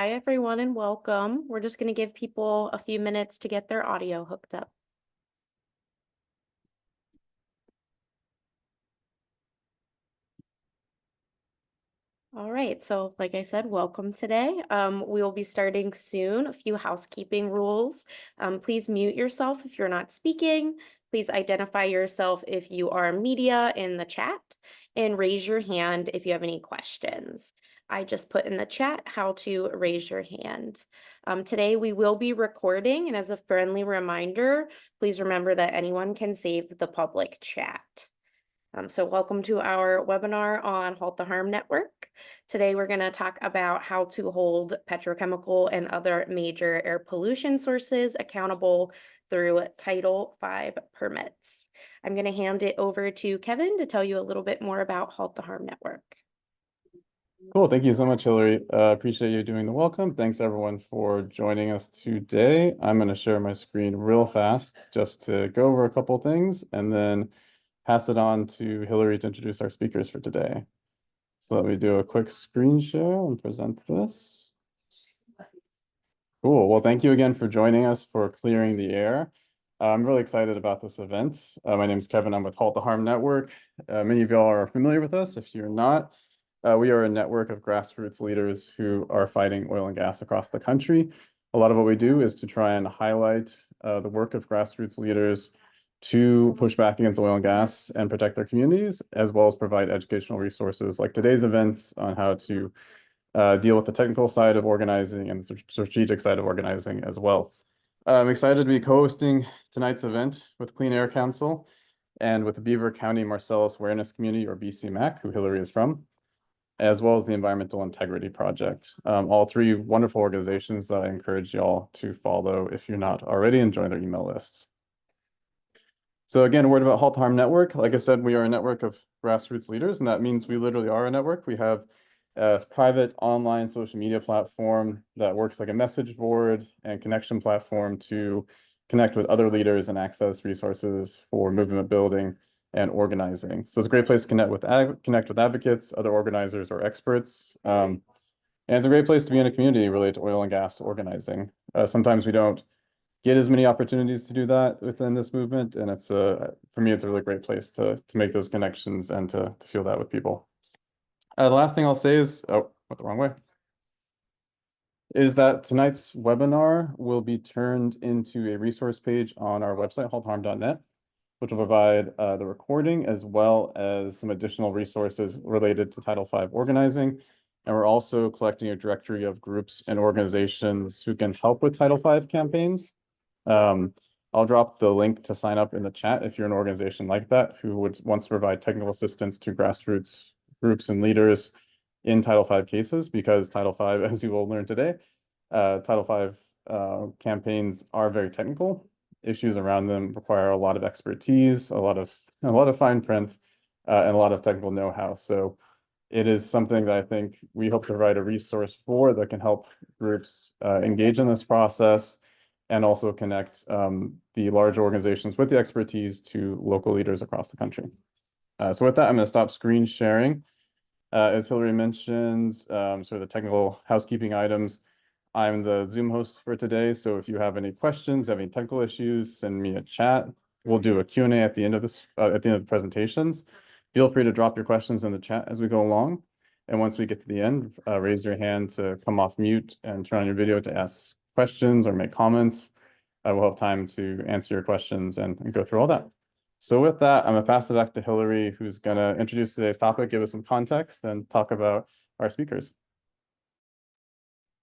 hi everyone and welcome. We're just going to give people a few minutes to get their audio hooked up. All right, so like I said, welcome today. We will be starting soon. A few housekeeping rules. Please mute yourself if you're not speaking. Please identify yourself if you are media in the chat and raise your hand if you have any questions. I just put in the chat how to raise your hand. Today we will be recording, and as a friendly reminder, please remember that anyone can save the public chat. So welcome to our webinar on Halt the Harm Network. Today we're going to talk about how to hold petrochemical and other major air pollution sources accountable through Title V permits. I'm going to hand it over to Kevin to tell you a little bit more about Halt the Harm Network. Cool. Thank you so much, Hillary. Appreciate you doing the welcome. Thanks, everyone, for joining us today. I'm going to share my screen real fast just to go over a couple things and then pass it on to Hillary to introduce our speakers for today. So let me do a quick screen share and present this. Cool. Well, thank you again for joining us for Clearing the Air. I'm really excited about this event. My name is Kevin. I'm with Halt the Harm Network. Many of y'all are familiar with us. If you're not, we are a network of grassroots leaders who are fighting oil and gas across the country. A lot of what we do is to try and highlight the work of grassroots leaders to push back against oil and gas and protect their communities, as well as provide educational resources like today's events on how to deal with the technical side of organizing and the strategic side of organizing as well. I'm excited to be co-hosting tonight's event with Clean Air Council and with the Beaver County Marcellus Awareness Community, or BCMAC, who Hillary is from, as well as the Environmental Integrity Project. All three wonderful organizations that I encourage y'all to follow if you're not already, and join their email lists. So again, a word about Halt the Harm Network. Like I said, we are a network of grassroots leaders, and that means we literally are a network. We have a private online social media platform that works like a message board and connection platform to connect with other leaders and access resources for movement building and organizing. So it's a great place to connect with advocates, other organizers, or experts. And it's a great place to be in a community related to oil and gas organizing. Sometimes we don't get as many opportunities to do that within this movement, and it's for me, it's a really great place to make those connections and to feel that with people. The last thing I'll say is, oh, went the wrong way, is that tonight's webinar will be turned into a resource page on our website, haltharm.net, which will provide the recording as well as some additional resources related to Title V organizing. And we're also collecting a directory of groups and organizations who can help with Title V campaigns. I'll drop the link to sign up in the chat if you're an organization like that who wants to provide technical assistance to grassroots groups and leaders in Title V cases, because Title V, as you will learn today, Title V campaigns are very technical. Issues around them require a lot of expertise, a lot of fine print, and a lot of technical know-how. So it is something that I think we hope to provide a resource for that can help groups engage in this process and also connect the large organizations with the expertise to local leaders across the country. So with that, I'm going to stop screen sharing. As Hillary mentioned, sort of the technical housekeeping items, I'm the Zoom host for today. So if you have any questions, have any technical issues, send me a chat. We'll do a Q&A at the end of this, at the end of the presentations. Feel free to drop your questions in the chat as we go along. And once we get to the end, raise your hand to come off mute and turn on your video to ask questions or make comments. We'll have time to answer your questions and go through all that. So with that, I'm going to pass it back to Hillary, who's going to introduce today's topic, give us some context, and talk about our speakers.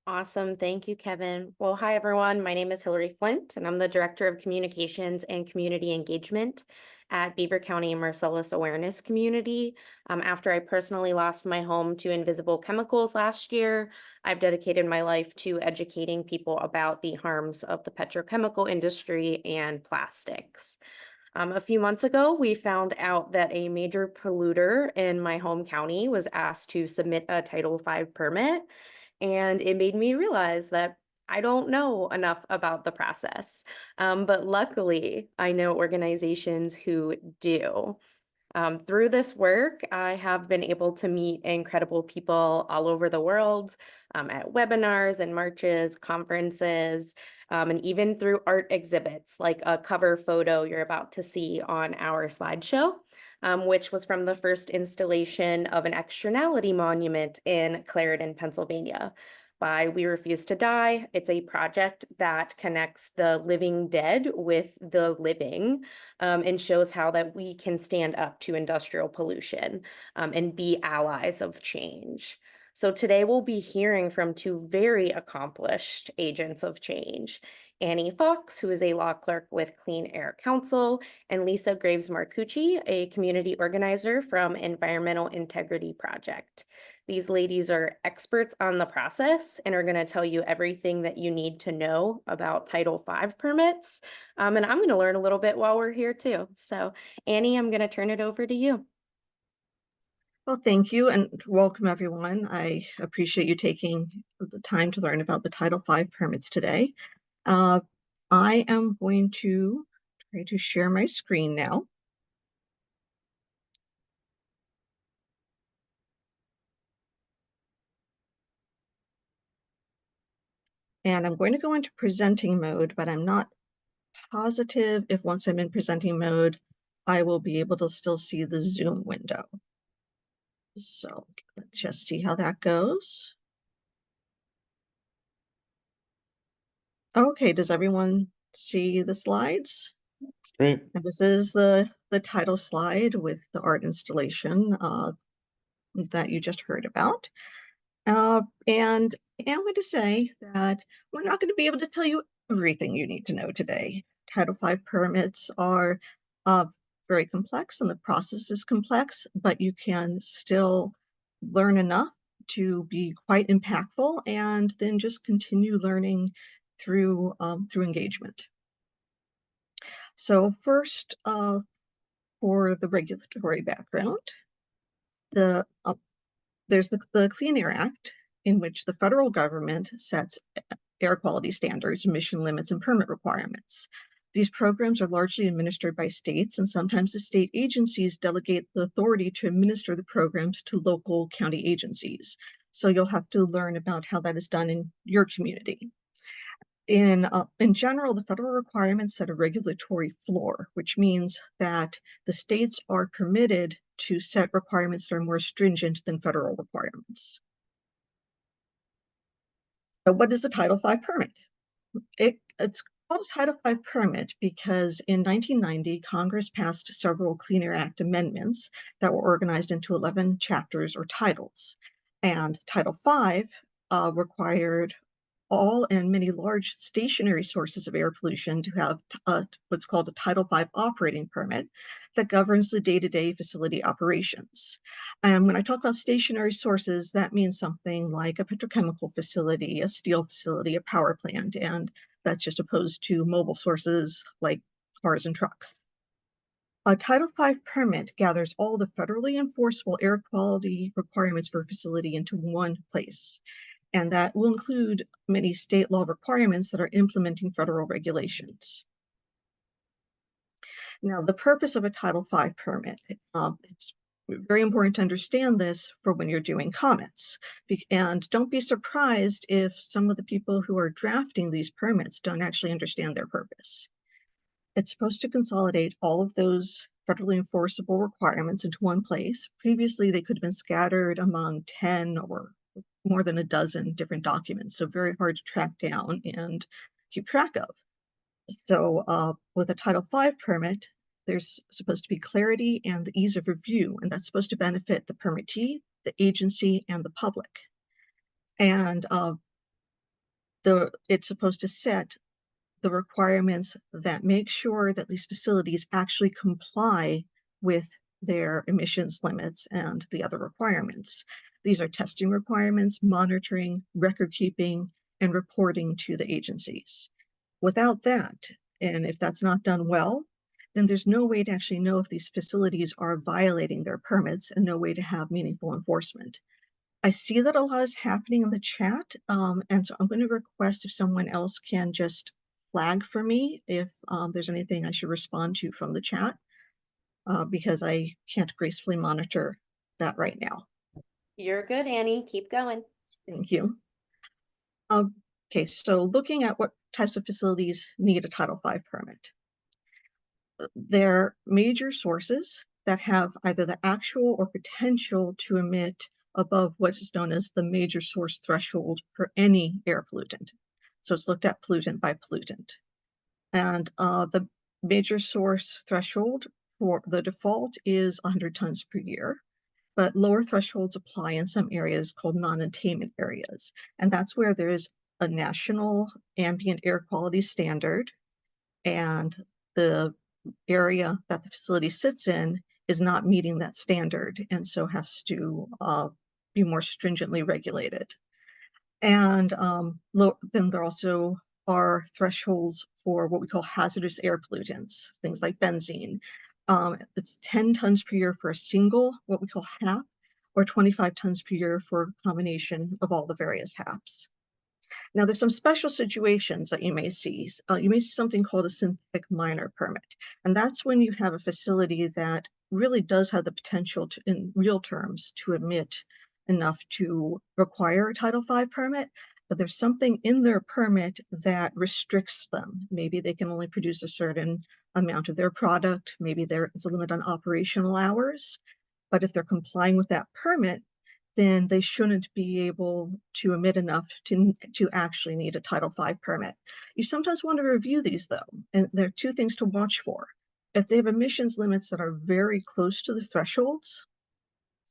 Awesome. Thank you, Kevin. Well, hi, everyone. My name is Hillary Flint, and I'm the Director of Communications and Community Engagement at Beaver County Marcellus Awareness Community. After I personally lost my home to invisible chemicals last year, I've dedicated my life to educating people about the harms of the petrochemical industry and plastics. A few months ago, we found out that a major polluter in my home county was asked to submit a Title V permit, and it made me realize that I don't know enough about the process. But luckily, I know organizations who do. Through this work, I have been able to meet incredible people all over the world at webinars and marches, conferences, and even through art exhibits, like a cover photo you're about to see on our slideshow, which was from the first installation of an externality monument in Clarendon, Pennsylvania. By We Refuse to Die. It's a project that connects the living dead with the living, and shows how that we can stand up to industrial pollution, and be allies of change. So today we'll be hearing from two very accomplished agents of change. Annie Fox, who is a law clerk with Clean Air Council, and Lisa Graves Marcucci, a community organizer from Environmental Integrity Project. These ladies are experts on the process and are going to tell you everything that you need to know about Title V permits. And I'm going to learn a little bit while we're here too. So, Annie, I'm going to turn it over to you. Well, thank you and welcome everyone. I appreciate you taking the time to learn about the Title V permits today. Uh, I am going to try to share my screen now. And I'm going to go into presenting mode, but I'm not positive if once I'm in presenting mode, I will be able to still see the Zoom window. So let's just see how that goes. Okay, does everyone see the slides? It's great. And this is the title slide with the art installation that you just heard about. And I am going to say that we're not going to be able to tell you everything you need to know today. Title V permits are uh, very complex and the process is complex, but you can still learn enough to be quite impactful and then just continue learning through engagement. So first, for the regulatory background, the there's the Clean Air Act, in which the federal government sets air quality standards, emission limits, and permit requirements. These programs are largely administered by states, and sometimes the state agencies delegate the authority to administer the programs to local county agencies. So you'll have to learn about how that is done in your community. In general, the federal requirements set a regulatory floor, which means that the states are permitted to set requirements that are more stringent than federal requirements. So what is a Title V permit? It's called a Title V permit because in 1990, Congress passed several Clean Air Act amendments that were organized into 11 chapters or titles. And Title V required all and many large stationary sources of air pollution to have what's called a Title V operating permit that governs the day-to-day facility operations. And when I talk about stationary sources, that means something like a petrochemical facility, a steel facility, a power plant, and that's just opposed to mobile sources like cars and trucks. A Title V permit gathers all the federally enforceable air quality requirements for a facility into one place, and that will include many state law requirements that are implementing federal regulations. Now, the purpose of a Title V permit, it's very important to understand this for when you're doing comments. And don't be surprised if some of the people who are drafting these permits don't actually understand their purpose. It's supposed to consolidate all of those federally enforceable requirements into one place. Previously, they could have been scattered among 10 or more than a dozen different documents, so very hard to track down and keep track of. So with a Title V permit, there's supposed to be clarity and the ease of review, and that's supposed to benefit the permittee, the agency, and the public. And it's supposed to set the requirements that make sure that these facilities actually comply with their emissions limits and the other requirements. These are testing requirements, monitoring, record keeping, and reporting to the agencies. Without that, and if that's not done well, then there's no way to actually know if these facilities are violating their permits and no way to have meaningful enforcement. I see that a lot is happening in the chat, and so I'm going to request if someone else can just flag for me if there's anything I should respond to from the chat. because I can't gracefully monitor that right now. You're good, Annie. Keep going. Thank you. Okay, so looking at what types of facilities need a Title V permit. They're major sources that have either the actual or potential to emit above what is known as the major source threshold for any air pollutant. So it's looked at pollutant by pollutant. And the major source threshold for the default is 100 tons per year, but lower thresholds apply in some areas called non-attainment areas. And that's where there's a national ambient air quality standard, and the area that the facility sits in is not meeting that standard, and so has to be more stringently regulated. And then there also are thresholds for what we call hazardous air pollutants, things like benzene. It's 10 tons per year for a single, what we call HAP, or 25 tons per year for a combination of all the various HAPs. Now, there's some special situations that you may see. You may see something called a synthetic minor permit, and that's when you have a facility that really does have the potential to, in real terms, to emit enough to require a Title V permit, but there's something in their permit that restricts them. Maybe they can only produce a certain amount of their product. Maybe there is a limit on operational hours. But if they're complying with that permit, then they shouldn't be able to emit enough to actually need a Title V permit. You sometimes want to review these though, and there are two things to watch for. If they have emissions limits that are very close to the thresholds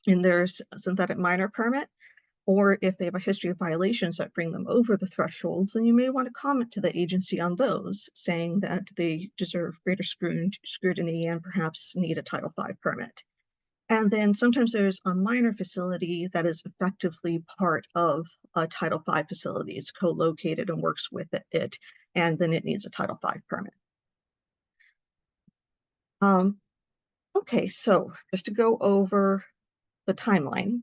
in their synthetic minor permit, or if they have a history of violations that bring them over the thresholds, then you may want to comment to the agency on those, saying that they deserve greater scrutiny and perhaps need a Title V permit. And then sometimes there's a minor facility that is effectively part of a Title V facility. It's co-located and works with it, and then it needs a Title V permit. Okay, so just to go over the timeline,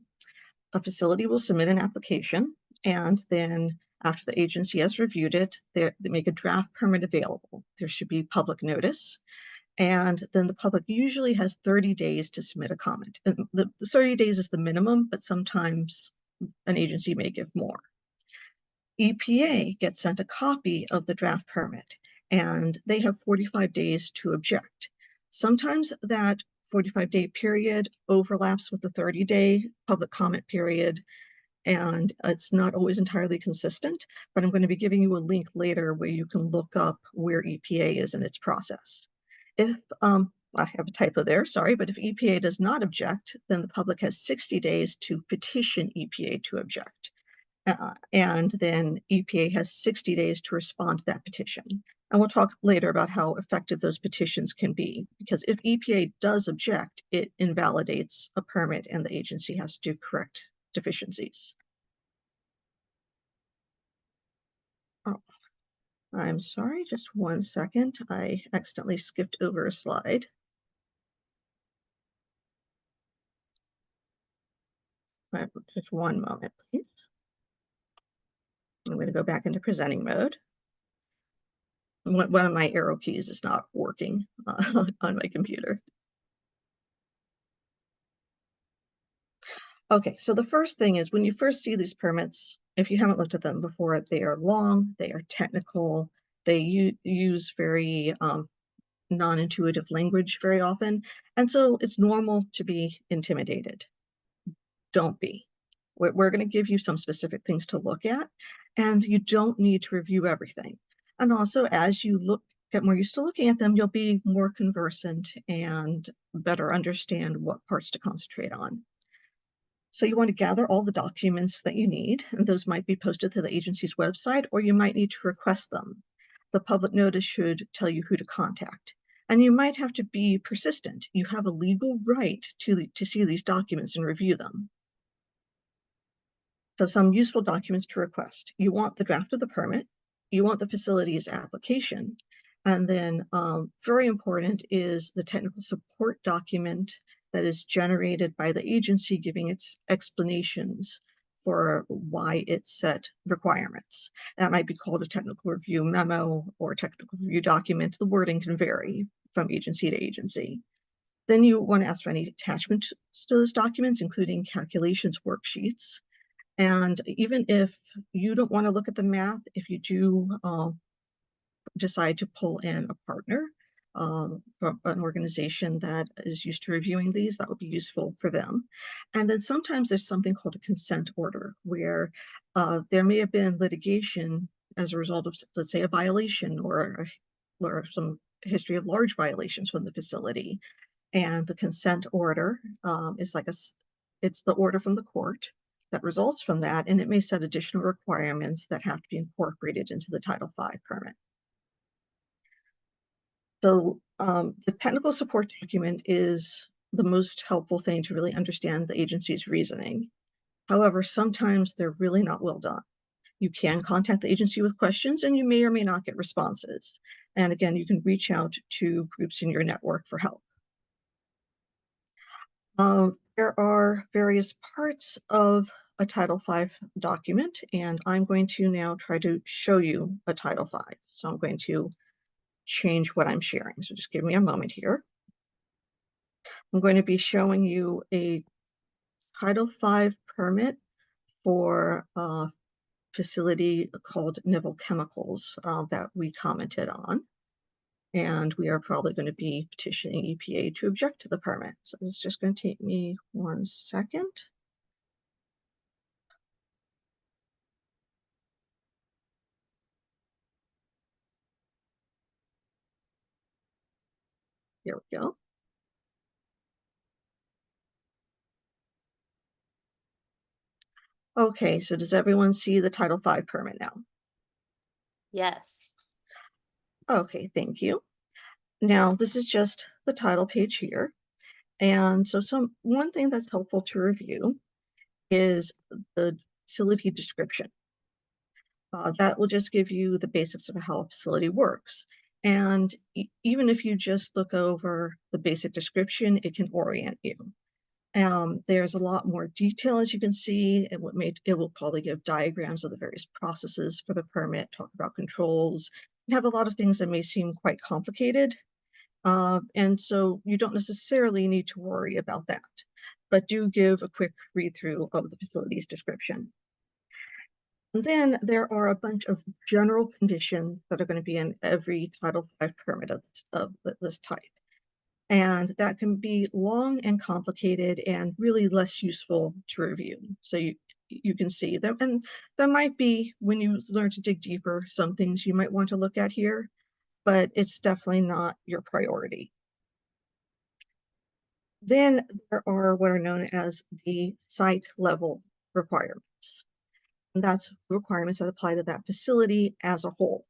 a facility will submit an application, and then after the agency has reviewed it, they make a draft permit available. There should be public notice. And then the public usually has 30 days to submit a comment. And the 30 days is the minimum, but sometimes an agency may give more. EPA gets sent a copy of the draft permit, and they have 45 days to object. Sometimes that 45-day period overlaps with the 30-day public comment period, and it's not always entirely consistent, but I'm going to be giving you a link later where you can look up where EPA is in its process. If I have a typo there, sorry, but if EPA does not object, then the public has 60 days to petition EPA to object. And then EPA has 60 days to respond to that petition. And we'll talk later about how effective those petitions can be, because if EPA does object, it invalidates a permit and the agency has to correct deficiencies. Oh, I'm sorry, just 1 second. I accidentally skipped over a slide. Right, just 1 moment, please. I'm going to go back into presenting mode. One of my arrow keys is not working on my computer. Okay, so the first thing is when you first see these permits, if you haven't looked at them before, they are long, they are technical, they use very non-intuitive language very often, and so it's normal to be intimidated. Don't be. We're going to give you some specific things to look at, and you don't need to review everything. And also, as you get more used to looking at them, you'll be more conversant and better understand what parts to concentrate on. So you want to gather all the documents that you need, and those might be posted to the agency's website, or you might need to request them. The public notice should tell you who to contact. And you might have to be persistent. You have a legal right to see these documents and review them. So some useful documents to request. You want the draft of the permit, you want the facility's application, and then very important is the technical support document that is generated by the agency giving its explanations for why it set requirements. That might be called a technical review memo or technical review document. The wording can vary from agency to agency. Then you want to ask for any attachments to those documents, including calculations worksheets. And even if you don't want to look at the math, if you do decide to pull in a partner from an organization that is used to reviewing these, that would be useful for them. And then sometimes there's something called a consent order, where there may have been litigation as a result of, let's say, a violation or some history of large violations from the facility. And the consent order is like it's the order from the court that results from that, and it may set additional requirements that have to be incorporated into the Title V permit. So the technical support document is the most helpful thing to really understand the agency's reasoning. However, sometimes they're really not well done. You can contact the agency with questions, and you may or may not get responses. And again, you can reach out to groups in your network for help. There are various parts of a Title V document, and I'm going to now try to show you a Title V. So I'm going to change what I'm sharing. So just give me a moment here. I'm going to be showing you a Title V permit for a facility called Chemicals that we commented on. And we are probably going to be petitioning EPA to object to the permit. So it's just going to take me 1 second. Here we go. Okay, so does everyone see the Title V permit now? Yes. Okay, thank you. Now, this is just the title page here. And so one thing that's helpful to review is the facility description. That will just give you the basics of how a facility works. And even if you just look over the basic description, it can orient you. There's a lot more detail, as you can see. It will probably give diagrams of the various processes for the permit, talk about controls, and have a lot of things that may seem quite complicated. And so you don't necessarily need to worry about that, but do give a quick read through of the facility's description. And then there are a bunch of general conditions that are going to be in every Title V permit of this type. And that can be long and complicated and really less useful to review. So you can see them, and there might be, when you learn to dig deeper, some things you might want to look at here, but it's definitely not your priority. Then there are what are known as the site level requirements. And that's requirements that apply to that facility as a whole.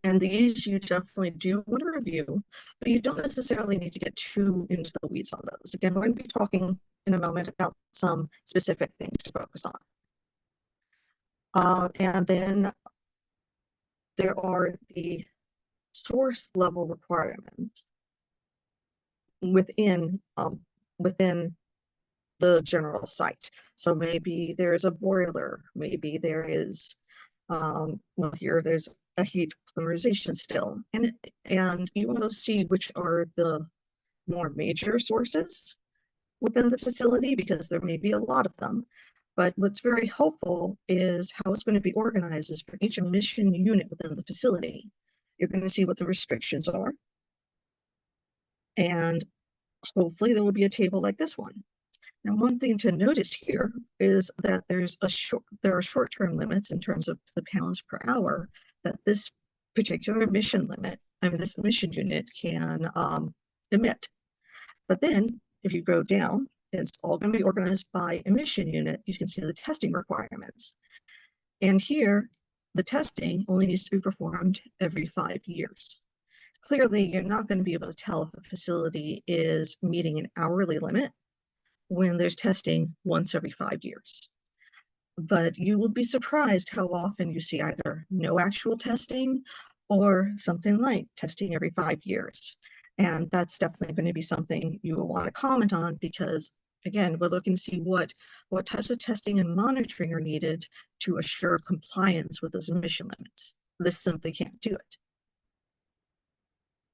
And these you definitely do want to review, but you don't necessarily need to get too into the weeds on those. Again, we're going to be talking in a moment about some specific things to focus on. And then there are the source level requirements within the general site. So maybe there's a boiler, maybe there is, well, here there's a heat polymerization still, and you want to see which are the more major sources within the facility, because there may be a lot of them. But what's very helpful is how it's going to be organized is for each emission unit within the facility. You're going to see what the restrictions are, and hopefully there will be a table like this one. Now, one thing to notice here is that there are short-term limits in terms of the pounds per hour that this particular emission this emission unit can emit. But then if you go down, it's all going to be organized by emission unit. You can see the testing requirements. And here, the testing only needs to be performed every 5 years. Clearly, you're not going to be able to tell if a facility is meeting an hourly limit when there's testing once every 5 years. But you will be surprised how often you see either no actual testing or something like testing every 5 years. And that's definitely going to be something you will want to comment on, because again, we're looking to see what types of testing and monitoring are needed to assure compliance with those emission limits. This simply can't do it.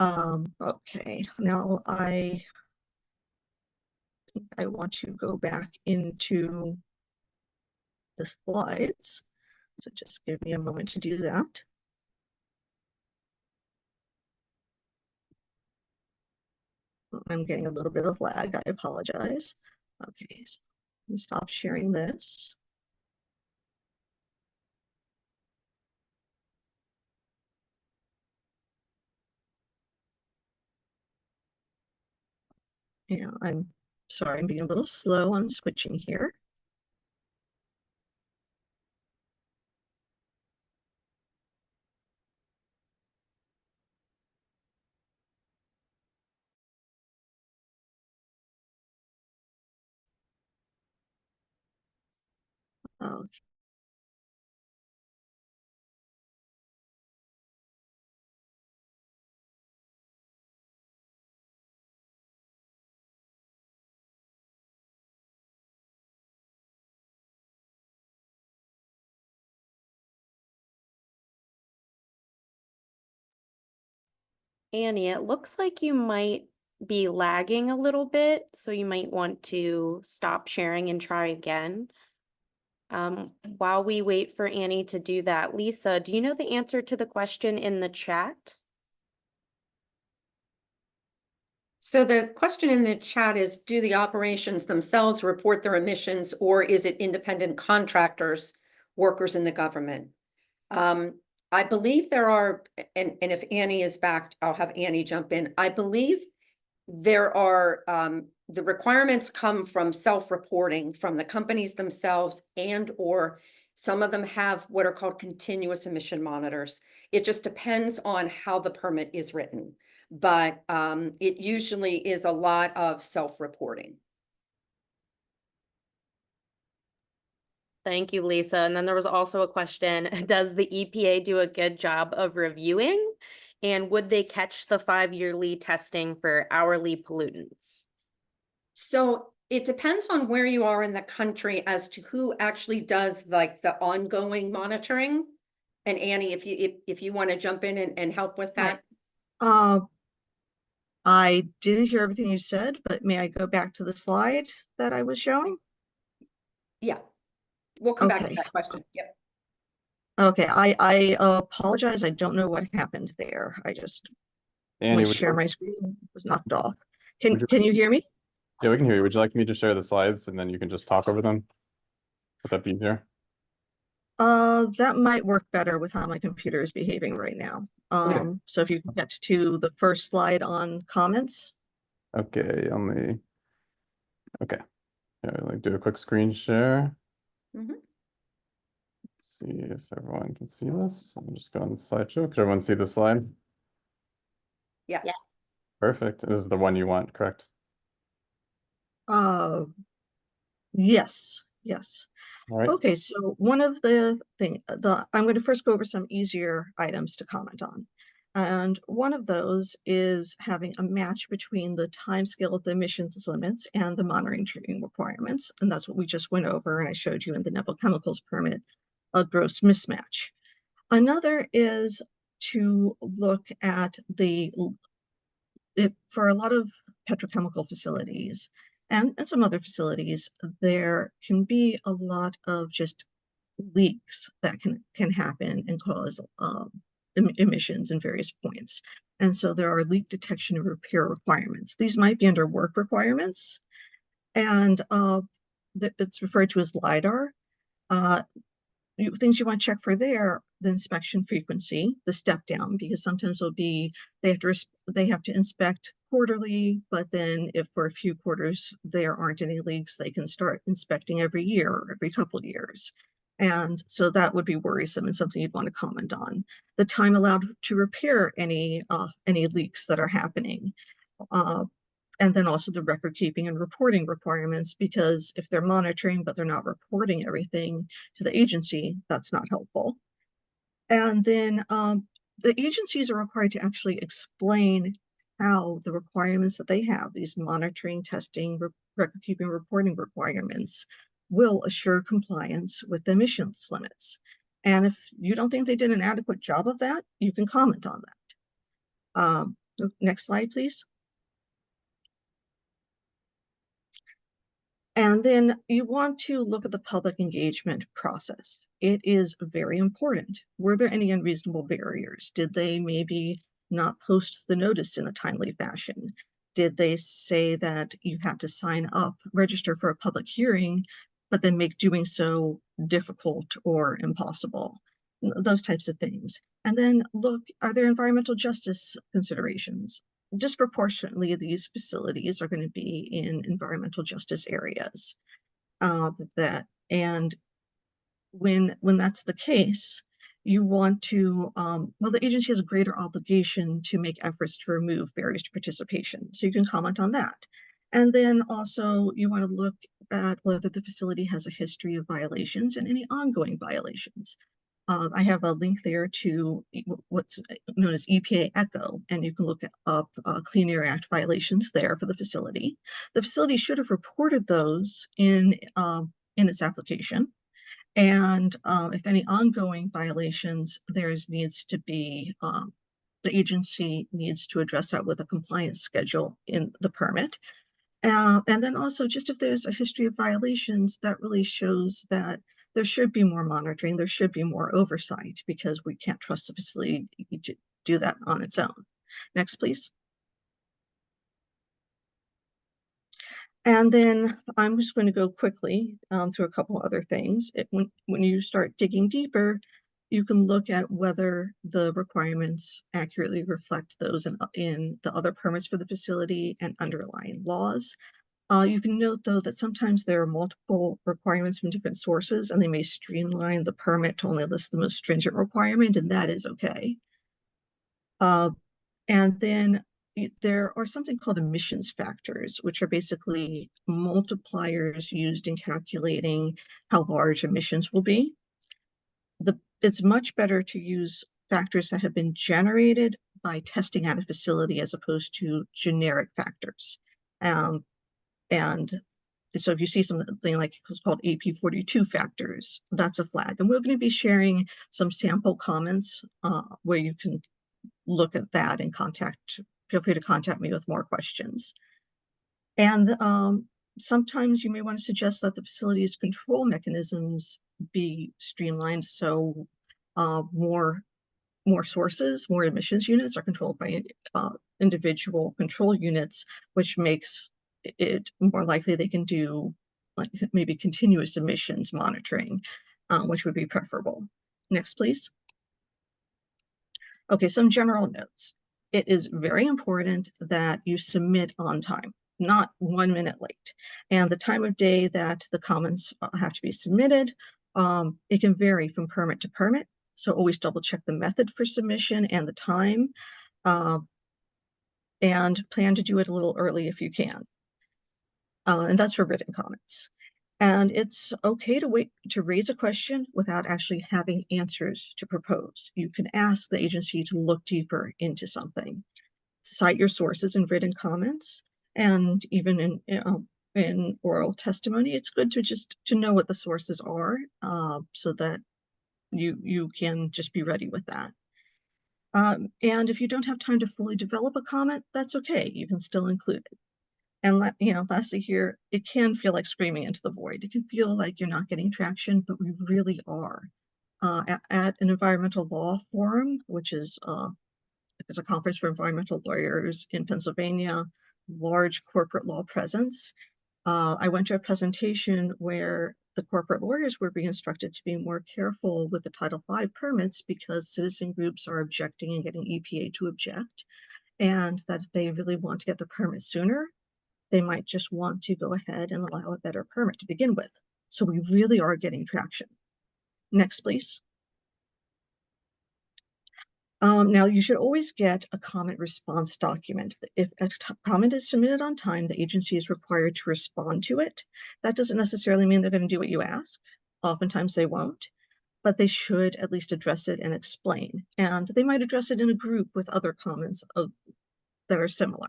Okay, now I think I want to go back into the slides. So just give me a moment to do that. I'm getting a little bit of lag. I apologize. Okay, so let me stop sharing this. Yeah, I'm sorry, I'm being a little slow on switching here. Okay. Annie, it looks like you might be lagging a little bit, so you might want to stop sharing and try again. While we wait for Annie to do that, Lisa, do you know the answer to the question in the chat? So the question in the chat is, do the operations themselves report their emissions, or is it independent contractors, workers in the government? I believe there are, and if Annie is back, I'll have Annie jump in. I believe there are, the requirements come from self-reporting from the companies themselves, and or some of them have what are called continuous emission monitors. It just depends on how the permit is written, but it usually is a lot of self-reporting. Thank you, Lisa. And then there was also a question, does the EPA do a good job of reviewing? And would they catch the 5-yearly testing for hourly pollutants? So it depends on where you are in the country as to who actually does like the ongoing monitoring. And Annie, if you want to jump in and help with Right. that. I didn't hear everything you said, but may I go back to the slide that I was showing? Yeah, we'll come back to Okay. that question. Yep. Okay, I apologize. I don't know what happened there. I just Annie, went to share my screen, it was knocked off. Can would you, can you hear me? yeah, we can hear you. Would you like me to share the slides and then you can just talk over them? Would that be easier? That might work better with how my computer is behaving right now. Okay. So if you can get to the first slide on comments. Okay, okay. Yeah, like do a quick screen share. Mhm. See if everyone can see this. I'm just going to slideshow. Can everyone see the slide? Yes. Yeah. Perfect. This is the one you want, correct? Uh, yes, yes. All right. Okay, so one of I'm going to first go over some easier items to comment on. And one of those is having a match between the timescale of the emissions limits and the monitoring requirements. And that's what we just went over, and I showed you in the Neville Chemicals permit, a gross mismatch. Another is to look at for a lot of petrochemical facilities and some other facilities, there can be a lot of just leaks that can happen and cause emissions in various points. And so there are leak detection and repair requirements. These might be under work requirements, and it's referred to as LIDAR. Uh, Things you want to check for there: the inspection frequency, the step down, because sometimes it'll be they have to inspect quarterly, but then if for a few quarters there aren't any leaks, they can start inspecting every year or every couple of years. And so that would be worrisome and something you'd want to comment on. The time allowed to repair any leaks that are happening. Uh, and then also the record keeping and reporting requirements, because if they're monitoring but they're not reporting everything to the agency, that's not helpful. And then the agencies are required to actually explain how the requirements that they have, these monitoring, testing, record keeping, reporting requirements, will assure compliance with the emissions limits. And if you don't think they did an adequate job of that, you can comment on that. Next slide, please. And then you want to look at the public engagement process. It is very important. Were there any unreasonable barriers? Did they maybe not post the notice in a timely fashion? Did they say that you had to sign up, register for a public hearing, but then make doing so difficult or impossible? Those types of things. And then look, are there environmental justice considerations? Disproportionately, these facilities are going to be in environmental justice areas. That and when that's the case, you want to well, the agency has a greater obligation to make efforts to remove barriers to participation. So you can comment on that. And then also you want to look at whether the facility has a history of violations and any ongoing violations. I have a link there to what's known as EPA ECHO, and you can look up Clean Air Act violations there for the facility. The facility should have reported those in its application. And if any ongoing violations, needs to be the agency needs to address that with a compliance schedule in the permit. And then also, just if there's a history of violations, that really shows that there should be more monitoring, there should be more oversight, because we can't trust the facility to do that on its own. Next, please. And then I'm just going to go quickly through a couple other things. When you start digging deeper, you can look at whether the requirements accurately reflect those in the other permits for the facility and underlying laws. You can note, though, that sometimes there are multiple requirements from different sources, and they may streamline the permit to only list the most stringent requirement, and that is okay. And then there are something called emissions factors, which are basically multipliers used in calculating how large emissions will be. It's much better to use factors that have been generated by testing at a facility as opposed to generic factors. And so if you see something like it's called AP42 factors, that's a flag. And we're going to be sharing some sample comments where you can look at that and feel free to contact me with more questions. And sometimes you may want to suggest that the facility's control mechanisms be streamlined, so more sources, more emissions units are controlled by individual control units, which makes it more likely they can do like maybe continuous emissions monitoring, which would be preferable. Next, please. Okay, some general notes. It is very important that you submit on time, not 1 minute late. And the time of day that the comments have to be submitted, it can vary from permit to permit. So always double check the method for submission and the time, and plan to do it a little early if you can. And that's for written comments. And it's okay to wait to raise a question without actually having answers to propose. You can ask the agency to look deeper into something. Cite your sources in written comments, and even in oral testimony. It's good to know what the sources are, so that you can just be ready with that. And if you don't have time to fully develop a comment, that's okay. You can still include it. And lastly here, it can feel like screaming into the void. It can feel like you're not getting traction, but we really are. At an environmental law forum, which is a conference for environmental lawyers in Pennsylvania, large corporate law presence. I went to a presentation where the corporate lawyers were being instructed to be more careful with the Title V permits because citizen groups are objecting and getting EPA to object, and that if they really want to get the permit sooner, they might just want to go ahead and allow a better permit to begin with. So we really are getting traction. Next, please. Now, you should always get a comment response document. If a comment is submitted on time, the agency is required to respond to it. That doesn't necessarily mean they're going to do what you ask. Oftentimes they won't, but they should at least address it and explain. And they might address it in a group with other comments that are similar.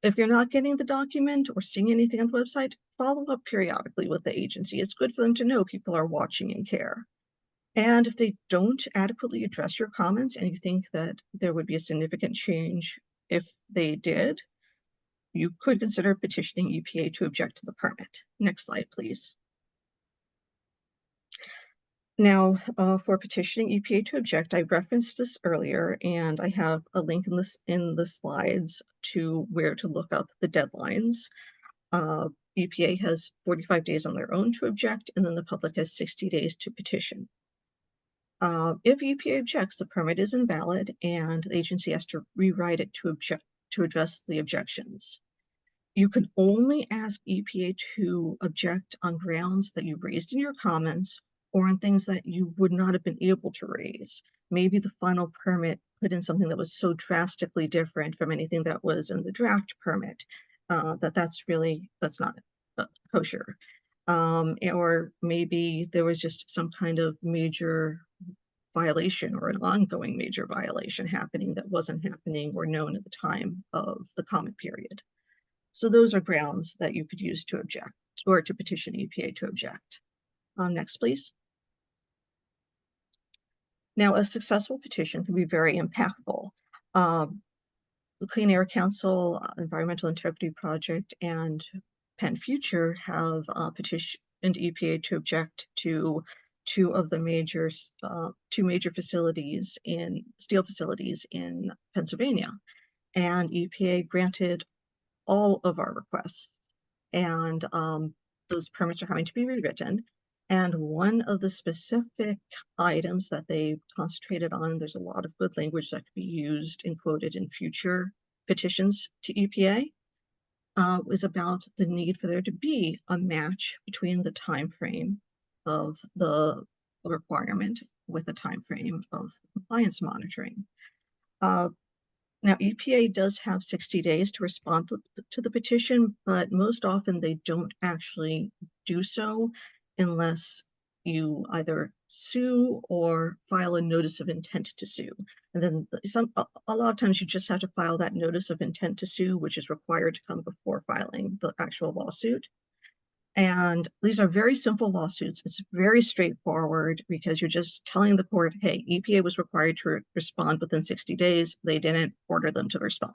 If you're not getting the document or seeing anything on the website, follow up periodically with the agency. It's good for them to know people are watching and care. And if they don't adequately address your comments and you think that there would be a significant change If they did, you could consider petitioning EPA to object to the permit. Next slide, please. Now, for petitioning EPA to object, I referenced this earlier, and I have a link in the slides to where to look up the deadlines. EPA has 45 days on their own to object, and then the public has 60 days to petition. If EPA objects, the permit is invalid, and the agency has to rewrite it to address the objections. You can only ask EPA to object on grounds that you raised in your comments or on things that you would not have been able to raise. Maybe the final permit put in something that was so drastically different from anything that was in the draft permit that's not kosher. Or maybe there was just some kind of major violation or an ongoing major violation happening that wasn't happening or known at the time of the comment period. So those are grounds that you could use to object or to petition EPA to object. Next, please. Now, a successful petition can be very impactful. The Clean Air Council, Environmental Integrity Project, and Penn Future have petitioned EPA to object to two major steel facilities in Pennsylvania. And EPA granted all of our requests, and those permits are having to be rewritten. And one of the specific items that they concentrated on, there's a lot of good language that could be used and quoted in future petitions to EPA, was about the need for there to be a match between the time frame of the requirement with the time frame of compliance monitoring. Now, EPA does have 60 days to respond to the petition, but most often they don't actually do so unless you either sue or file a notice of intent to sue. And then a lot of times you just have to file that notice of intent to sue, which is required to come before filing the actual lawsuit. And these are very simple lawsuits. It's very straightforward because you're just telling the court, hey, EPA was required to respond within 60 days. They didn't order them to respond.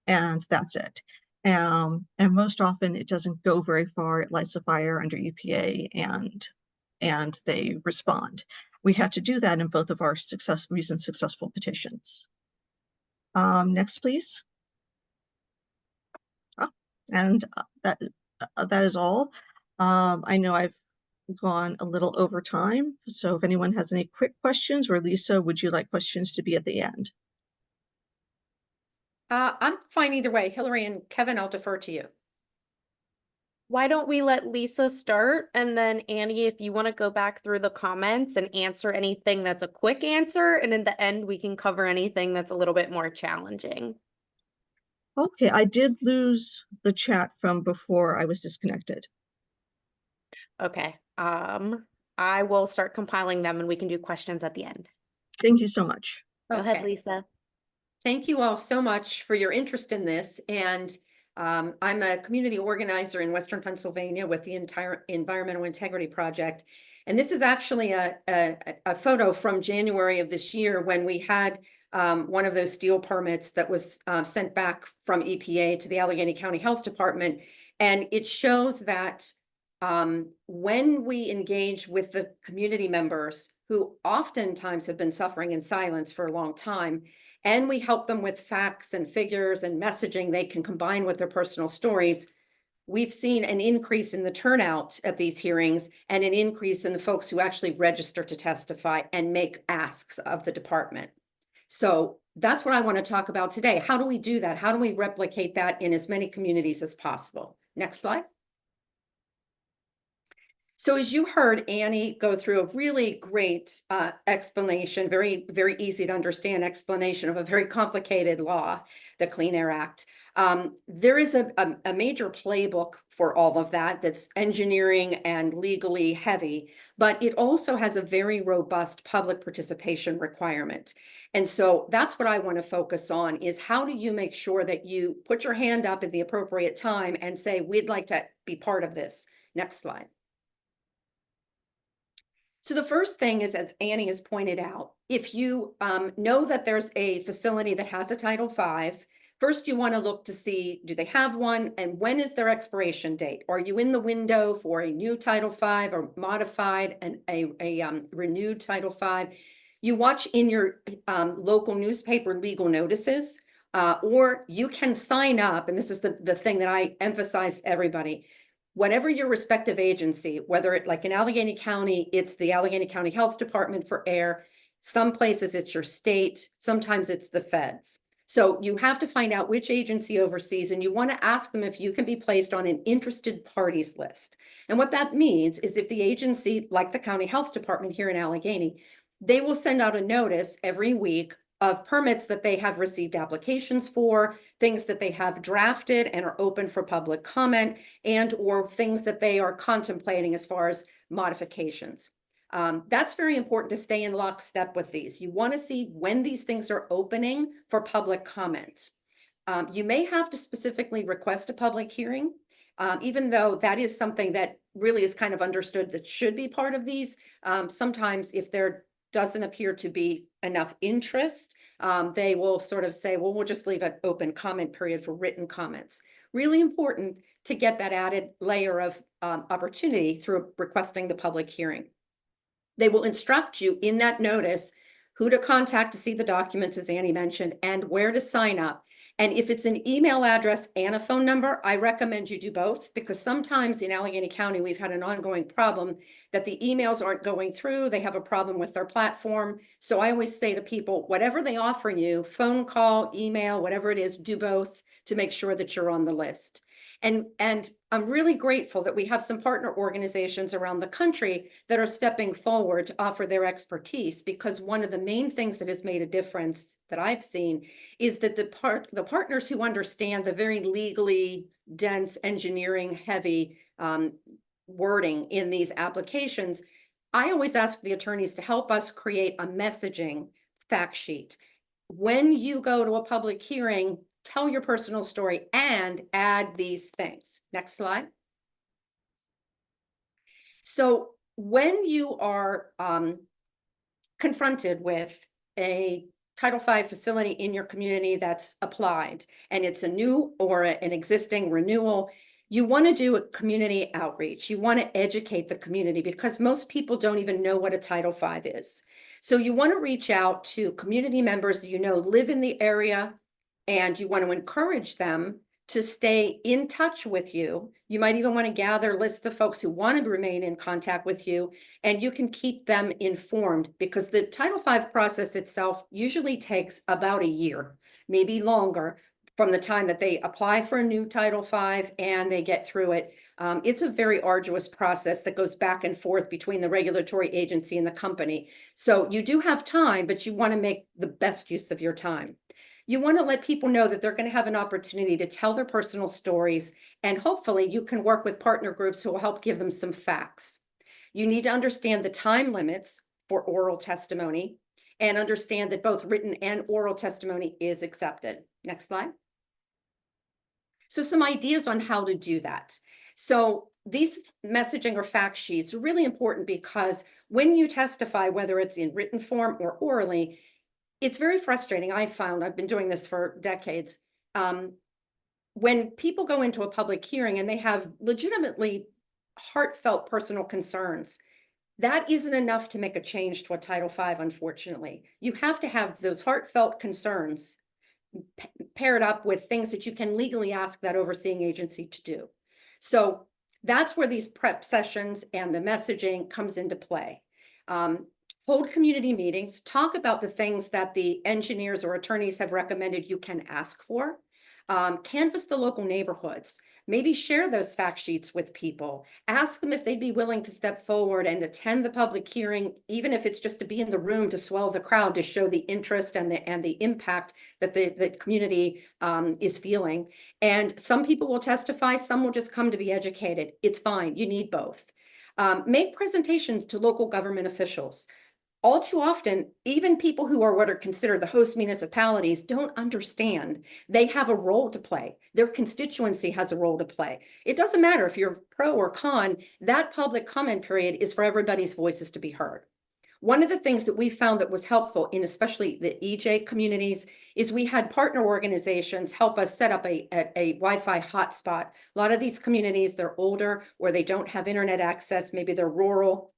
And that's it. And most often it doesn't go very far. It lights a fire under EPA and they respond. We had to do that in both of our recent successful petitions. Next, please. And that is all. I know I've gone a little over time, so if anyone has any quick questions, or Lisa, would you like questions to be at the end? I'm fine either way. Hillary and Kevin, I'll defer to you. Why don't we let Lisa start, and then Annie, if you want to go back through the comments and answer anything that's a quick answer, and in the end we can cover anything that's a little bit more challenging. Okay, I did lose the chat from before I was disconnected. Okay, I will start compiling them and we can do questions at the end. Thank you so much. Go ahead, Okay. Lisa. Thank you all so much for your interest in this. And I'm a community organizer in Western Pennsylvania with the entire Environmental Integrity Project. And this is actually a photo from January of this year when we had one of those steel permits that was sent back from EPA to the Allegheny County Health Department. And it shows that when we engage with the community members who oftentimes have been suffering in silence for a long time, and we help them with facts and figures and messaging they can combine with their personal stories, we've seen an increase in the turnout at these hearings and an increase in the folks who actually register to testify and make asks of the department. So that's what I want to talk about today. How do we do that? How do we replicate that in as many communities as possible? Next slide. So as you heard Annie go through a really great explanation, very, very easy to understand explanation of a very complicated law, the Clean Air Act. There is a major playbook for all of that that's engineering and legally heavy, but it also has a very robust public participation requirement. And so that's what I want to focus on is how do you make sure that you put your hand up at the appropriate time and say, we'd like to be part of this. Next slide. So the first thing is, as Annie has pointed out, if you know that there's a facility that has a Title V, first you want to look to see, do they have one, and when is their expiration date? Are you in the window for a new Title V or modified and a renewed Title V? You watch in your local newspaper legal notices, or you can sign up, and this is the thing that I emphasize to everybody. Whatever your respective agency, whether it, like in Allegheny County, it's the Allegheny County Health Department for air. Some places it's your state, sometimes it's the feds. So you have to find out which agency oversees, and you want to ask them if you can be placed on an interested parties list. And what that means is if the agency, like the County Health Department here in Allegheny, they will send out a notice every week of permits that they have received applications for, things that they have drafted and are open for public comment, and or things that they are contemplating as far as modifications. That's very important to stay in lockstep with these. You want to see when these things are opening for public comment. You may have to specifically request a public hearing, even though that is something that really is kind of understood that should be part of these. Sometimes if there doesn't appear to be enough interest, they will sort of say, well, we'll just leave an open comment period for written comments. Really important to get that added layer of opportunity through requesting the public hearing. They will instruct you in that notice who to contact to see the documents, as Annie mentioned, and where to sign up. And if it's an email address and a phone number, I recommend you do both, because sometimes in Allegheny County, we've had an ongoing problem that the emails aren't going through. They have a problem with their platform. So I always say to people, whatever they offer you, phone call, email, whatever it is, do both to make sure that you're on the list. And I'm really grateful that we have some partner organizations around the country that are stepping forward to offer their expertise, because one of the main things that has made a difference that I've seen is that the partners who understand the very legally dense, engineering heavy wording in these applications, I always ask the attorneys to help us create a messaging fact sheet. When you go to a public hearing, tell your personal story and add these things. Next slide. So when you are confronted with a Title V facility in your community that's applied, and it's a new or an existing renewal, you want to do a community outreach. You want to educate the community, because most people don't even know what a Title V is. So you want to reach out to community members that you know live in the area, and you want to encourage them to stay in touch with you. You might even want to gather lists of folks who want to remain in contact with you, and you can keep them informed, because the Title V process itself usually takes about a year, maybe longer, from the time that they apply for a new Title V and they get through it. It's a very arduous process that goes back and forth between the regulatory agency and the company. So you do have time, but you want to make the best use of your time. You want to let people know that they're going to have an opportunity to tell their personal stories, and hopefully you can work with partner groups who will help give them some facts. You need to understand the time limits for oral testimony and understand that both written and oral testimony is accepted. Next slide. So some ideas on how to do that. So these messaging or fact sheets are really important, because when you testify, whether it's in written form or orally, it's very frustrating. I've found, I've been doing this for decades. When people go into a public hearing and they have legitimately heartfelt personal concerns, that isn't enough to make a change to a Title V, unfortunately. You have to have those heartfelt concerns paired up with things that you can legally ask that overseeing agency to do. So that's where these prep sessions and the messaging comes into play. Hold community meetings, talk about the things that the engineers or attorneys have recommended you can ask for. Canvass the local neighborhoods. Maybe share those fact sheets with people. Ask them if they'd be willing to step forward and attend the public hearing, even if it's just to be in the room to swell the crowd, to show the interest and the impact that the community is feeling. And some people will testify, some will just come to be educated. It's fine, you need both. Make presentations to local government officials. all too often, even people who are what are considered the host municipalities don't understand they have a role to play. Their constituency has a role to play. It doesn't matter if you're pro or con, that public comment period is for everybody's voices to be heard. One of the things that we found that was helpful in especially the EJ communities is we had partner organizations help us set up a Wi-Fi hotspot. A lot of these communities, they're older or they don't have internet access, maybe they're rural.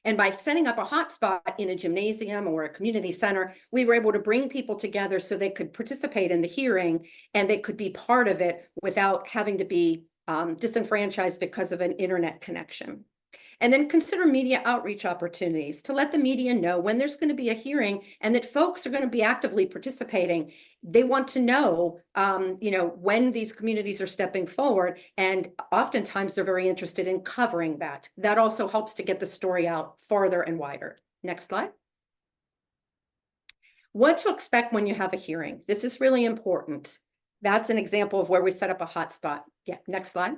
And by setting up a hotspot in a gymnasium or a community center, we were able to bring people together so they could participate in the hearing and they could be part of it without having to be disenfranchised because of an internet connection. And then consider media outreach opportunities to let the media know when there's going to be a hearing and that folks are going to be actively participating. They want to know, when these communities are stepping forward, and oftentimes they're very interested in covering that. That also helps to get the story out farther and wider. Next slide. What to expect when you have a hearing. This is really important. That's an example of where we set up a hotspot. Yeah, next slide.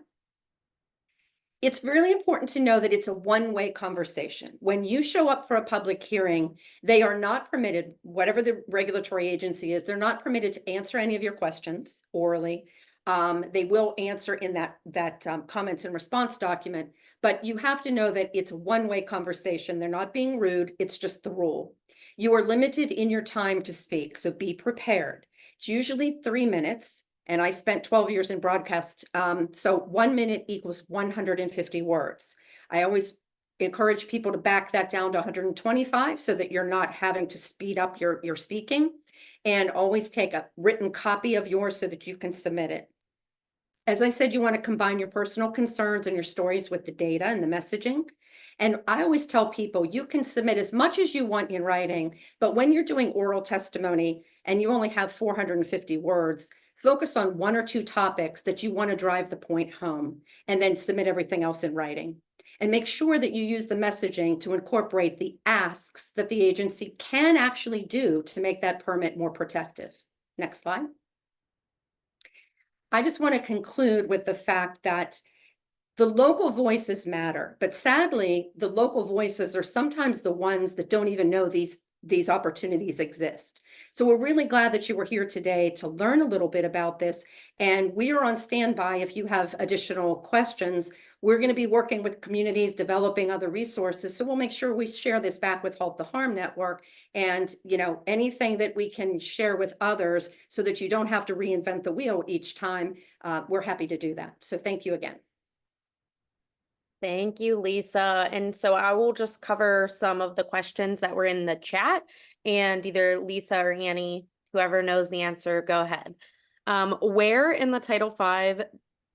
It's really important to know that it's a one-way conversation. When you show up for a public hearing, they are not permitted, whatever the regulatory agency is, they're not permitted to answer any of your questions orally. They will answer in that comments and response document, but you have to know that it's a one-way conversation. They're not being rude. It's just the rule. You are limited in your time to speak, so be prepared. It's usually 3 minutes. And I spent 12 years in broadcast. So 1 minute equals 150 words. I always encourage people to back that down to 125 so that you're not having to speed up your speaking, and always take a written copy of yours so that you can submit it. As I said, you want to combine your personal concerns and your stories with the data and the messaging. And I always tell people you can submit as much as you want in writing, but when you're doing oral testimony and you only have 450 words, focus on 1 or 2 topics that you want to drive the point home, and then submit everything else in writing. And make sure that you use the messaging to incorporate the asks that the agency can actually do to make that permit more protective. Next slide. I just want to conclude with the fact that the local voices matter, but sadly, the local voices are sometimes the ones that don't even know these opportunities exist. So we're really glad that you were here today to learn a little bit about this. And we are on standby if you have additional questions. We're going to be working with communities, developing other resources. So we'll make sure we share this back with Halt the Harm Network, and anything that we can share with others so that you don't have to reinvent the wheel each time. We're happy to do that. So thank you again. Thank you, Lisa. And so I will just cover some of the questions that were in the chat, and either Lisa or Annie, whoever knows the answer, go ahead. Where in the Title V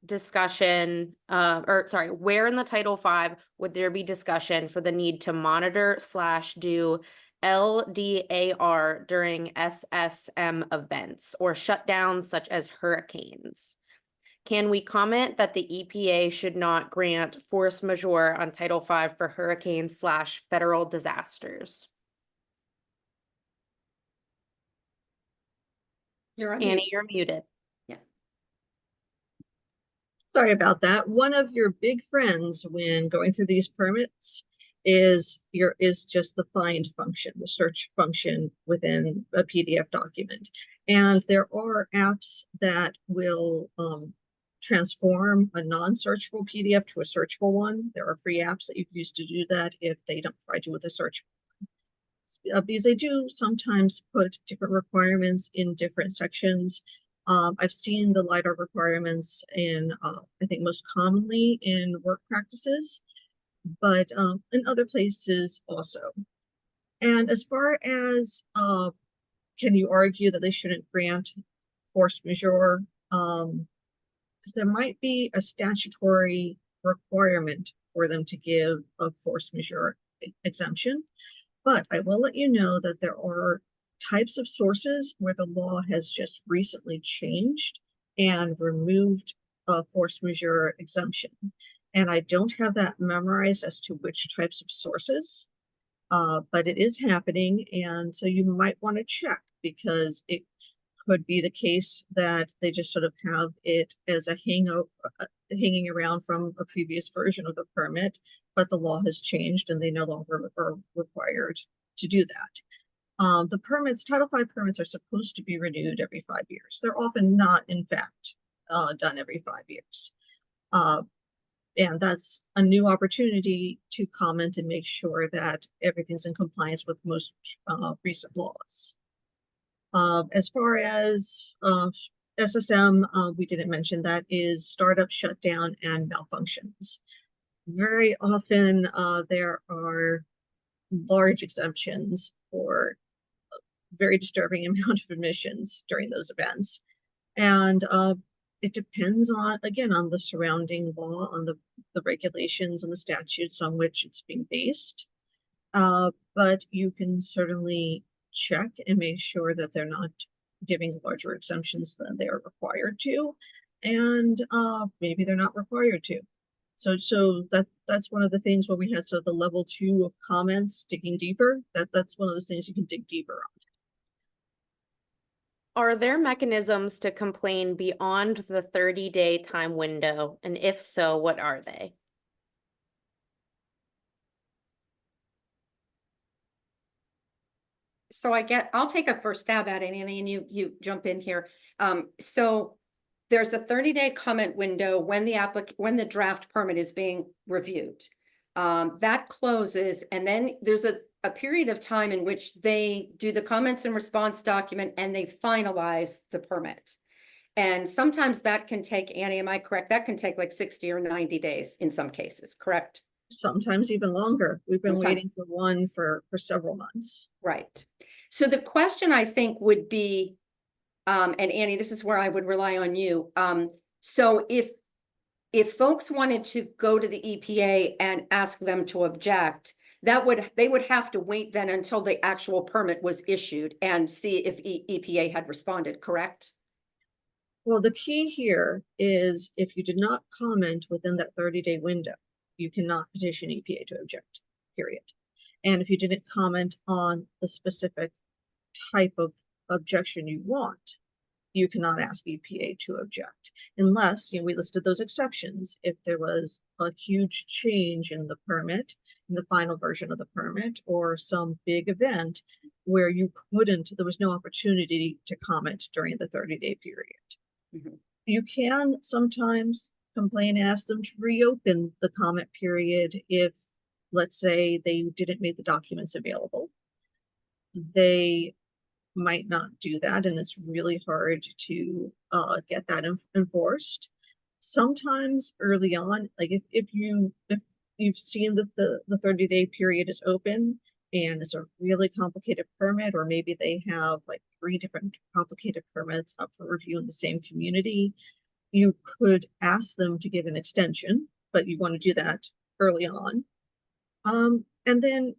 discussion, where in the Title V would there be discussion for the need to monitor/do LDAR during SSM events or shutdowns such as hurricanes? Can we comment that the EPA should not grant force majeure on Title V for hurricanes/federal disasters? You're on Annie, mute. you're muted. Yeah. Sorry about that. One of your big friends when going through these permits is just the find function, the search function within a PDF document. And there are apps that will transform a non-searchable PDF to a searchable one. There are free apps that you can use to do that if they don't provide you with a search. Because they do sometimes put different requirements in different sections. I've seen the LiDAR requirements in, I think most commonly in work practices, but in other places also. And as far as, can you argue that they shouldn't grant force majeure? There might be a statutory requirement for them to give a force majeure exemption, but I will let you know that there are types of sources where the law has just recently changed and removed a force majeure exemption. And I don't have that memorized as to which types of sources, but it is happening. And so you might want to check, because it could be the case that they just sort of have it as a hanging around from a previous version of the permit, but the law has changed and they no longer are required to do that. The permits, Title V permits, are supposed to be renewed every 5 years. They're often not, in fact, done every 5 years. And that's a new opportunity to comment and make sure that everything's in compliance with most recent laws. As far as SSM, we didn't mention that, is startup, shutdown, and malfunctions. Very often there are large exemptions for a very disturbing amount of emissions during those events. And it depends on, again, on the surrounding law, on the regulations and the statutes on which it's being based. But you can certainly check and make sure that they're not giving larger exemptions than they are required to. And maybe they're not required to. So that's one of the things where we had the level 2 of comments, digging deeper. That's one of those things you can dig deeper on. Are there mechanisms to complain beyond the 30-day time window? And if so, what are they? So I'll take a first stab at it, Annie, and you jump in here. So there's a 30-day comment window when the draft permit is being reviewed. That closes, and then there's a period of time in which they do the comments and response document and they finalize the permit. And sometimes that can take, Annie, am I correct? That can take like 60 or 90 days in some cases, correct? Sometimes even longer. We've been Sometimes. waiting for one for several months. Right. So the question, I think, would be, and Annie, this is where I would rely on you. So if folks wanted to go to the EPA and ask them to object, they would have to wait then until the actual permit was issued and see if EPA had responded, correct? Well, the key here is if you did not comment within that 30-day window, you cannot petition EPA to object, period. And if you didn't comment on the specific type of objection you want, you cannot ask EPA to object unless, we listed those exceptions. If there was a huge change in the permit, in the final version of the permit, or some big event where there was no opportunity to comment during the 30-day period. Mhm. You can sometimes complain, ask them to reopen the comment period if, let's say, they didn't make the documents available. They might not do that, and it's really hard to get that enforced. Sometimes early on, like if you've seen that the 30-day period is open and it's a really complicated permit, or maybe they have like 3 different complicated permits up for review in the same community, you could ask them to give an extension, but you want to do that early on. And then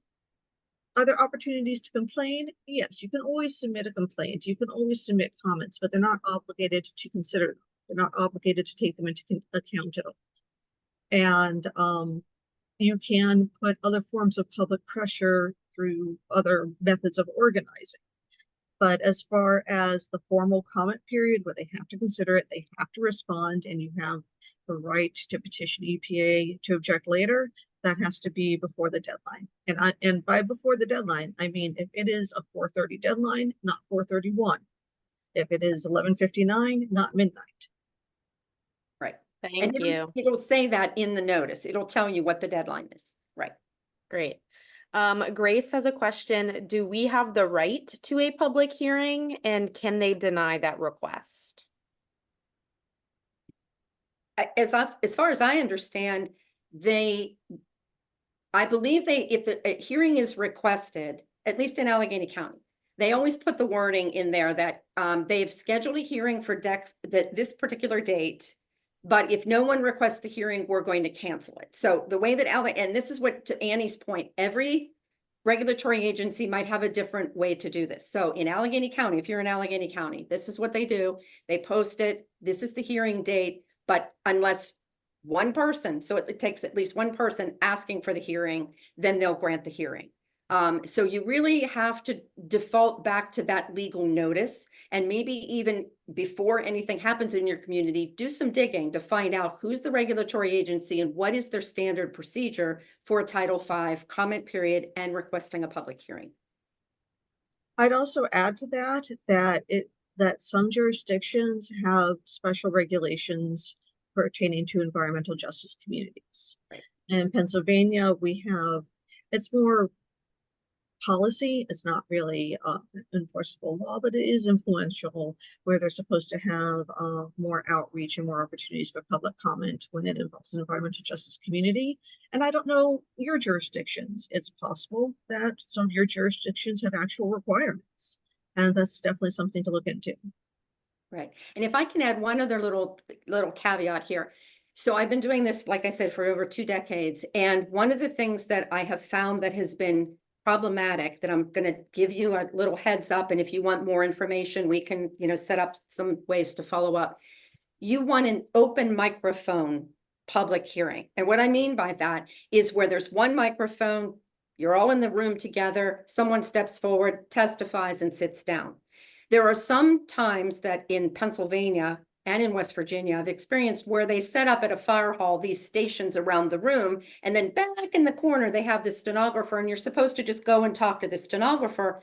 other opportunities to complain? Yes, you can always submit a complaint. You can always submit comments, but they're not obligated to consider them. They're not obligated to take them into account at all. And you can put other forms of public pressure through other methods of organizing. But as far as the formal comment period where they have to consider it, they have to respond, and you have the right to petition EPA to object later, that has to be before the deadline. And by before the deadline, I mean if it is a 4:30 deadline, not 4:31. If it is 11:59, not midnight. Right. Thank you. It'll say that in the notice. It'll tell you what the deadline is. Right. Great. Grace has a question. Do we have the right to a public hearing, and can they deny that request? As far as I understand, I believe if the hearing is requested, at least in Allegheny County, they always put the wording in there that they've scheduled a hearing for this particular date, but if no one requests the hearing, we're going to cancel it. So the way that and this is what, to Annie's point, every regulatory agency might have a different way to do this. So in Allegheny County, if you're in Allegheny County, this is what they do. They post it. This is the hearing date, but unless one person, so it takes at least one person asking for the hearing, then they'll grant the hearing. So you really have to default back to that legal notice, and maybe even before anything happens in your community, do some digging to find out who's the regulatory agency and what is their standard procedure for a Title V comment period and requesting a public hearing. I'd also add to that that some jurisdictions have special regulations pertaining to environmental justice communities. Right. In Pennsylvania, we have it's more policy. It's not really enforceable law, but it is influential where they're supposed to have more outreach and more opportunities for public comment when it involves an environmental justice community. And I don't know your jurisdictions. It's possible that some of your jurisdictions have actual requirements. And that's definitely something to look into. Right. And if I can add one other little caveat here. So I've been doing this, like I said, for over 2 decades. And one of the things that I have found that has been problematic that I'm going to give you a little heads up. And if you want more information, we can, set up some ways to follow up. You want an open microphone public hearing. And what I mean by that is where there's one microphone, you're all in the room together, someone steps forward, testifies, and sits down. There are some times that in Pennsylvania and in West Virginia, I've experienced where they set up at a fire hall these stations around the room, and then back in the corner, they have the stenographer, and you're supposed to just go and talk to the stenographer.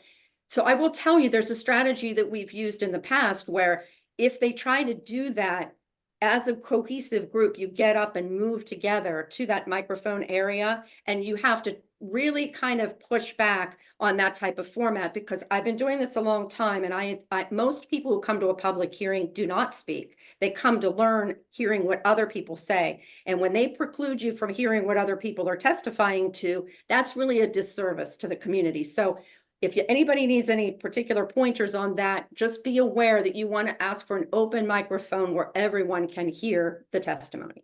So I will tell you, there's a strategy that we've used in the past where if they try to do that as a cohesive group, you get up and move together to that microphone area, and you have to really kind of push back on that type of format, because I've been doing this a long time, and I most people who come to a public hearing do not speak. They come to learn hearing what other people say. And when they preclude you from hearing what other people are testifying to, that's really a disservice to the community. So if anybody needs any particular pointers on that, just be aware that you want to ask for an open microphone where everyone can hear the testimony.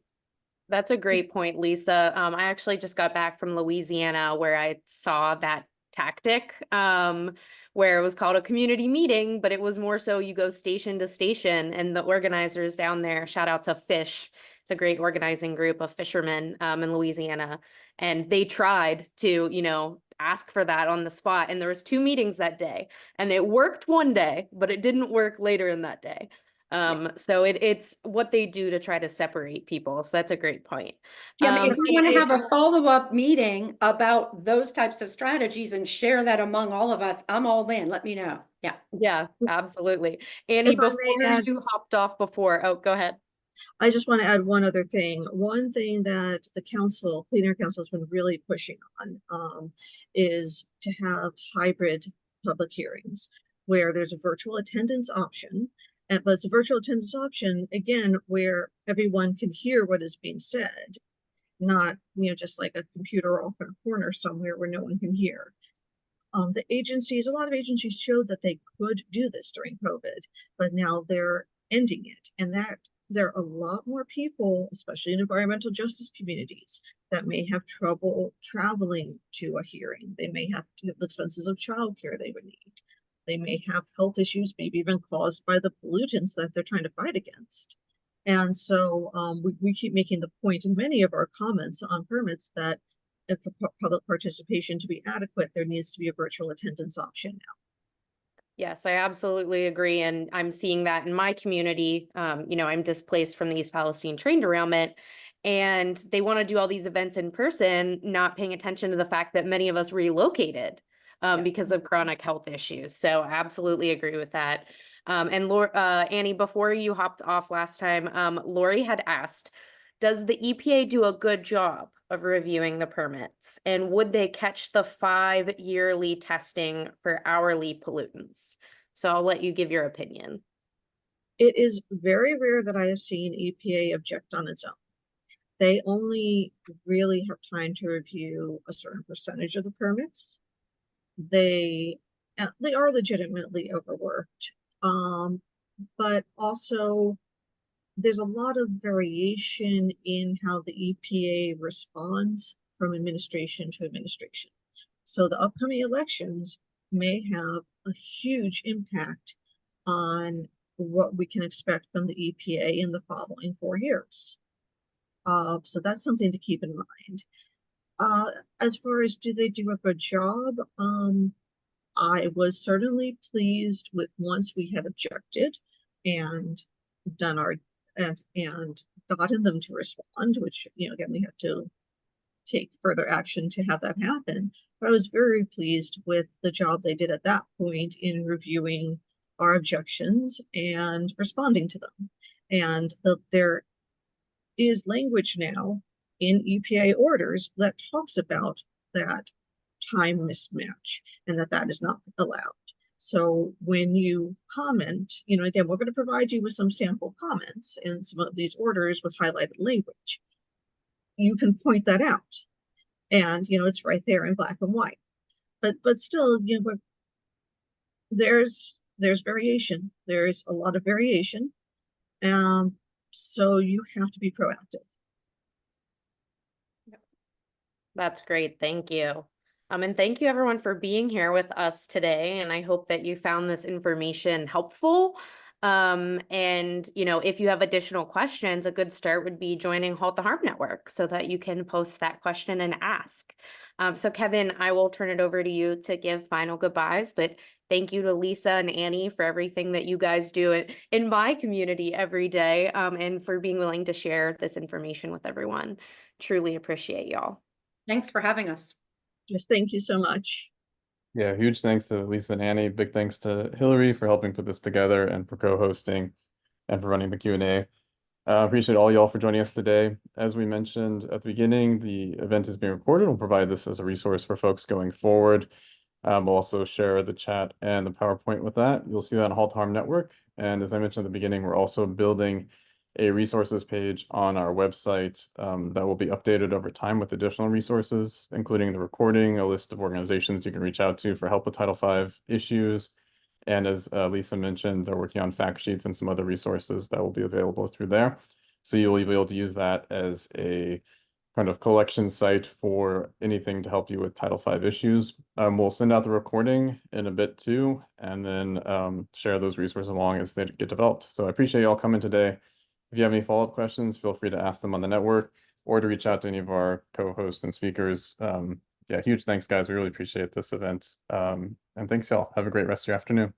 That's a great point, Lisa. I actually just got back from Louisiana where I saw that tactic, where it was called a community meeting, but it was more so you go station to station, and the organizers down there, shout out to Fish. It's a great organizing group of fishermen in Louisiana, and they tried to, ask for that on the spot. And there was 2 meetings that day, and it worked one day, but it didn't work later in that day. So it's what they do to try to separate people. So that's a great point. Jim, if you want to I- have a follow-up meeting about those types of strategies and share that among all of us, I'm all in. Let me know. Yeah. Yeah, absolutely. Annie, If I before may add, you hopped off before, oh, go ahead. I just want to add one other thing. One thing that the council, Clean Air Council, has been really pushing on is to have hybrid public hearings where there's a virtual attendance option, but it's a virtual attendance option, again, where everyone can hear what is being said, not, just like a computer off in a corner somewhere where no one can hear. A lot of agencies showed that they could do this during COVID, but now they're ending it. And that there are a lot more people, especially in environmental justice communities, that may have trouble traveling to a hearing. They may have to have the expenses of childcare they would need. They may have health issues, maybe even caused by the pollutants that they're trying to fight against. And so we keep making the point in many of our comments on permits that if for public participation to be adequate, there needs to be a virtual attendance option now. Yes, I absolutely agree. And I'm seeing that in my community. I'm displaced from the East Palestine train derailment, and they want to do all these events in person, not paying attention to the fact that many of us relocated because of chronic health issues. So I absolutely agree with that. And Annie, before you hopped off last time, Lori had asked, does the EPA do a good job of reviewing the permits? And would they catch the 5 yearly testing for hourly pollutants? So I'll let you give your opinion. It is very rare that I have seen EPA object on its own. They only really have time to review a certain percentage of the permits. They are legitimately overworked, but also there's a lot of variation in how the EPA responds from administration to administration. So the upcoming elections may have a huge impact on what we can expect from the EPA in the following 4 years. So that's something to keep in mind. As far as do they do a good job, I was certainly pleased with once we had objected and done our and gotten them to respond, which again we had to take further action to have that happen. But I was very pleased with the job they did at that point in reviewing our objections and responding to them. And there is language now in EPA orders that talks about that time mismatch and that is not allowed. So when you comment, again, we're going to provide you with some sample comments and some of these orders with highlighted language. You can point that out, and it's right there in black and white. But still, there's variation. There's a lot of variation. So you have to be proactive. That's great. Thank you. And thank you everyone for being here with us today. And I hope that you found this information helpful. And if you have additional questions, a good start would be joining Halt the Harm Network so that you can post that question and ask. So Kevin, I will turn it over to you to give final goodbyes, but thank you to Lisa and Annie for everything that you guys do in my community every day, and for being willing to share this information with everyone. Truly appreciate y'all. Thanks for having us. Yes, thank you so much. Yeah, huge thanks to Lisa and Annie. Big thanks to Hillary for helping put this together and for co-hosting and for running the Q&A. Appreciate all y'all for joining us today. As we mentioned at the beginning, the event is being recorded. We'll provide this as a resource for folks going forward. We'll also share the chat and the PowerPoint with that. You'll see that on Halt Harm Network. And as I mentioned at the beginning, we're also building a resources page on our website that will be updated over time with additional resources, including the recording, a list of organizations you can reach out to for help with Title V issues. And as Lisa mentioned, they're working on fact sheets and some other resources that will be available through there. So you'll be able to use that as a kind of collection site for anything to help you with Title V issues. We'll send out the recording in a bit too, and then share those resources along as they get developed. So I appreciate you all coming today. If you have any follow-up questions, feel free to ask them on the network or to reach out to any of our co-hosts and speakers. Yeah, huge thanks, guys. We really appreciate this event. And thanks, y'all. Have a great rest of your afternoon.